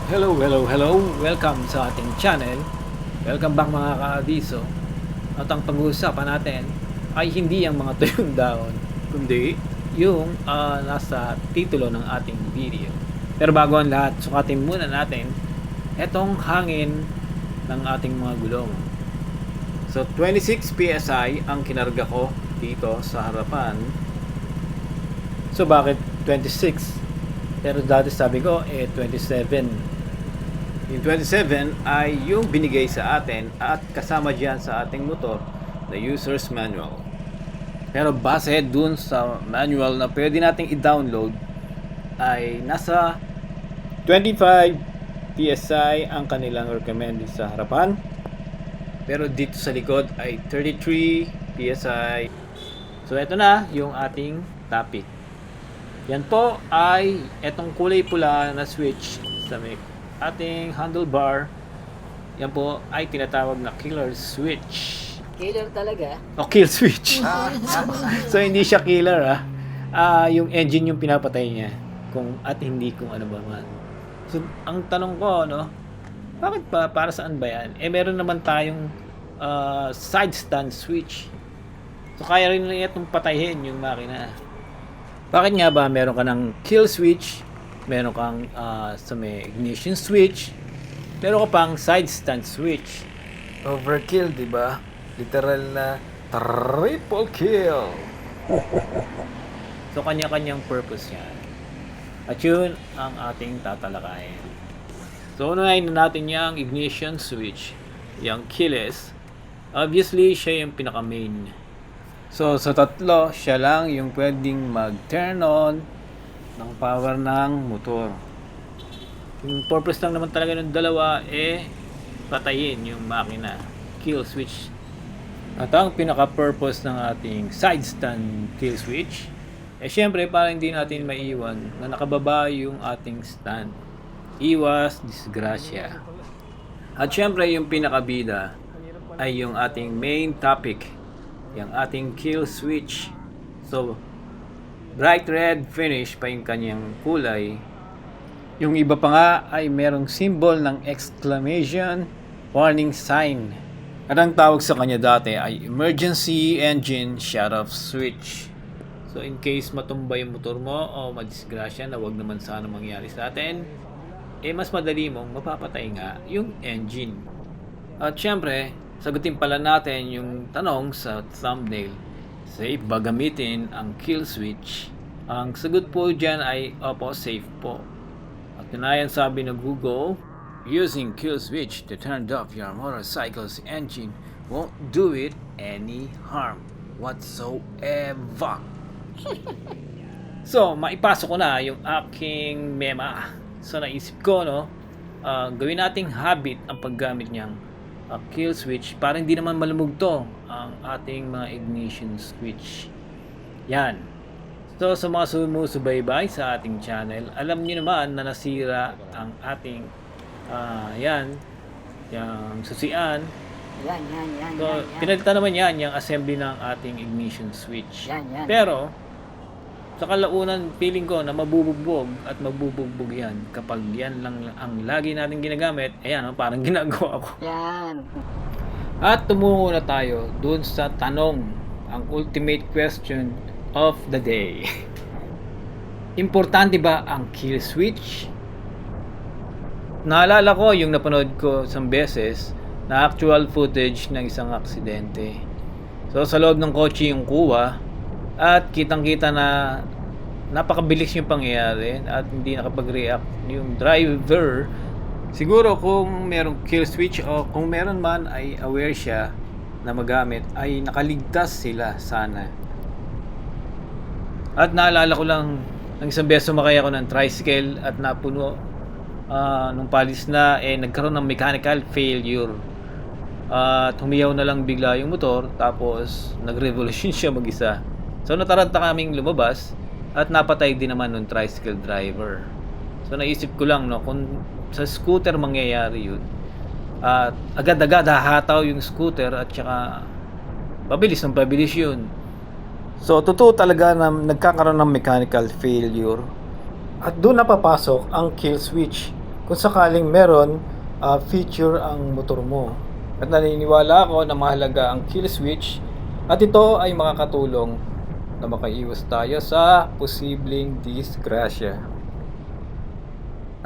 Hello, hello, hello. Welcome sa ating channel. Welcome back mga ka-aviso. At ang pag-uusapan natin ay hindi ang mga tuyong dahon, kundi yung nasa titulo ng ating video. Pero bago ang lahat, sukatin muna natin etong hangin ng ating mga gulong. So 26 PSI ang kinarga ko dito sa harapan. So bakit 26? Pero dati sabi ko 27. Yung 27 ay yung binigay sa atin at kasama dyan sa ating motor na user's manual. Pero base dun sa manual na pwede nating i-download ay nasa 25 PSI ang kanilang recommended sa harapan. Pero dito sa likod ay 33 PSI. So ito na yung ating topic. Yan po ay etong kulay pula na switch sa may ating handlebar. Yan po ay tinatawag na killer switch. Killer talaga. O kill switch. So hindi siya killer yung engine yung pinapatay niya at hindi kung ano ba man. So ang tanong ko bakit pa, para saan ba yan? Meron naman tayong side stand switch. So kaya rin itong patayin yung makina. Bakit nga ba meron ka ng kill switch, meron kang sa may ignition switch, meron ka pang side stand switch? Overkill, di ba? Literal na triple kill. So kanya-kanyang purpose yan. At yun ang ating tatalakayin. So unahin na natin yung ignition switch, yung keyless. Obviously, siya yung pinaka-main. So sa tatlo, siya lang yung pwedeng mag-turn on ng power ng motor. Yung purpose lang naman talaga ng dalawa patayin yung makina, kill switch. At ang pinaka-purpose ng ating side stand kill switch syempre para hindi natin maiwan na nakababa yung ating stand. Iwas disgrasya. At syempre yung pinakabida ay yung ating main topic, yung ating kill switch. So bright red finish pa yung kanyang kulay. Yung iba pa nga ay merong symbol ng exclamation warning sign. At ang tawag sa kanya dati ay emergency engine shut off switch. So in case matumba yung motor mo o madisgrasya na wag naman sana mangyari sa atin, mas madali mong mapapatay nga yung engine. At syempre, sagutin pala natin yung tanong sa thumbnail. Safe ba gamitin ang kill switch? Ang sagot po dyan ay opo, safe po. At tunayan sabi ng Google, using kill switch to turn off your motorcycle's engine won't do it any harm whatsoever. So, maipasok ko na yung aking mema. So, naisip ko, gawin nating habit ang paggamit niyang kill switch para hindi naman malumog to ang ating mga ignition switch. Yan. So sa mga sumusubaybay sa ating channel, alam niyo naman na nasira ang ating yung susian. Yan. So pinalitan naman yan yung assembly ng ating ignition switch. Yan. Pero sa kalaunan, feeling ko na mabubugbog at magbubugbog yan kapag yan lang ang lagi natin ginagamit. Ayan, parang ginagawa ko. Yan. At tumungo na tayo dun sa tanong, ang ultimate question of the day. Importante ba ang kill switch? Naalala ko yung napanood ko isang beses na actual footage ng isang aksidente. So sa loob ng kotse yung kuha at kitang-kita na napakabilis yung pangyayari at hindi nakapag-react yung driver. Siguro kung merong kill switch o kung meron man ay aware siya na magamit, ay nakaligtas sila sana. At naalala ko lang ng isang beses sumakay ako ng tricycle at napuno nung palis na nagkaroon ng mechanical failure. At humiyaw na lang bigla yung motor tapos nag-revolution siya mag-isa. So nataranta kaming lumabas at napatay din naman ng tricycle driver. So naisip ko lang kung sa scooter mangyayari yun, at agad-agad hahataw yung scooter at saka pabilis yun. So totoo talaga na nagkakaroon ng mechanical failure at doon napapasok ang kill switch kung sakaling meron feature ang motor mo. At naniniwala ako na mahalaga ang kill switch at ito ay makakatulong na makaiwas tayo sa posibleng disgrasya.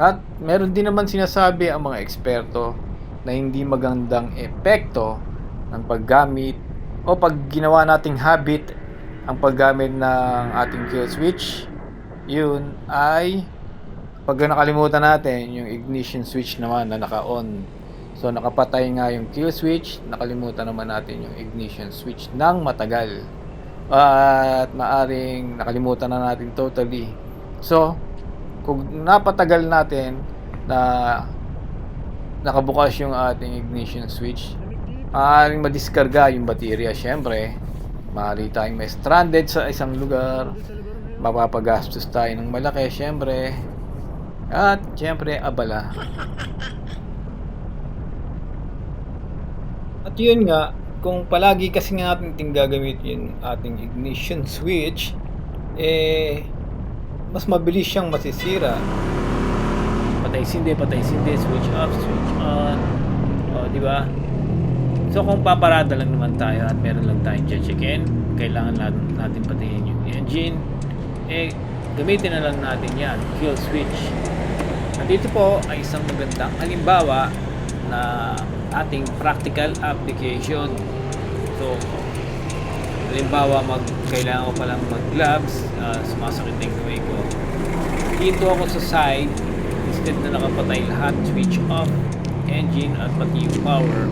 At meron din naman sinasabi ang mga eksperto na hindi magandang epekto ng paggamit o pag ginawa nating habit ang paggamit ng ating kill switch, yun ay pag nakalimutan natin yung ignition switch naman na naka-on. So nakapatay nga yung kill switch, nakalimutan naman natin yung ignition switch ng matagal. At maaring nakalimutan na natin totally. So kung napatagal natin na nakabukas yung ating ignition switch, maaaring madiskarga yung baterya. Syempre, maaari tayong may stranded sa isang lugar, mapapagastos tayo ng malaki syempre, at syempre abala. At yun nga, kung palagi kasi nga natin gagamitin ating ignition switch, mas mabilis siyang masisira. Patay-sindi, switch off, switch on. O, di ba? So, kung paparada lang naman tayo at meron lang tayong check-in, kailangan natin patayin yung engine, gamitin na lang natin yan, kill switch. At dito po ay isang magandang halimbawa na ating practical application. So, halimbawa, kailangan ko palang mag-gloves, sumasakit na yung kamay ko. Dito ako sa side, instead na nakapatay lahat, switch off, engine at pati yung power,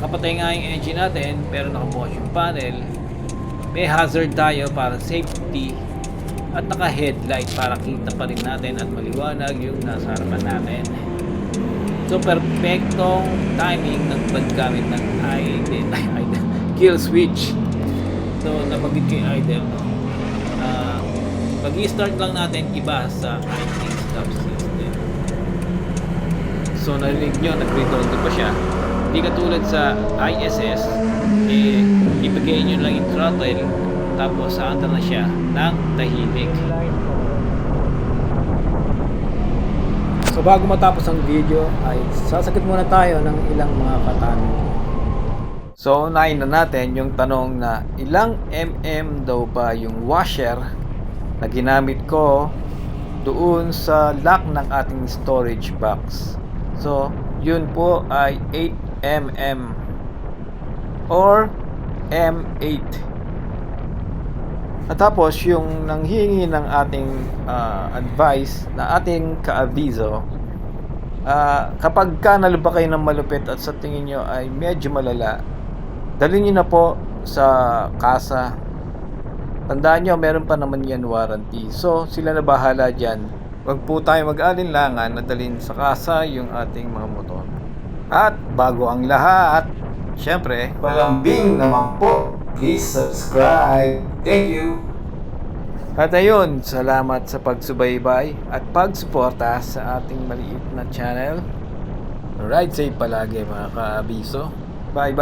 nakapatay nga yung engine natin, pero nakabukas yung panel. May hazard tayo para safety, at naka-headlight para kita pa rin natin at maliwanag yung nasa harapan natin. So, perfectong timing ng paggamit ng kill switch. So, nabanggit ko yung idle. Pag-i-start lang natin iba sa idling stop system. So, narinig nyo, nag-redondo pa siya. Hindi katulad sa ISS, ibigay nyo lang yung throttle, tapos saandar na siya ng tahimik. So bago matapos ang video ay sasagot muna tayo ng ilang mga katanungan. So unahin na natin yung tanong na ilang daw ba yung washer na ginamit ko doon sa lock ng ating storage box. So yun po ay 8 or M8. At tapos yung nanghihingi ng ating advice na ating kaabiso, kapag ka nalaba kayo ng malupit at sa tingin nyo ay medyo malala, dalhin nyo na po sa kasa. Tandaan nyo, meron pa naman yan warranty. So sila na bahala dyan. Huwag po tayo mag-alinlangan na dalhin sa kasa yung ating mga motor. At bago ang lahat, syempre, palambing naman po, please subscribe. Thank you. At ayun, salamat sa pagsubaybay at pagsuporta sa ating maliit na channel. Ride safe palagi mga kaabiso. Bye.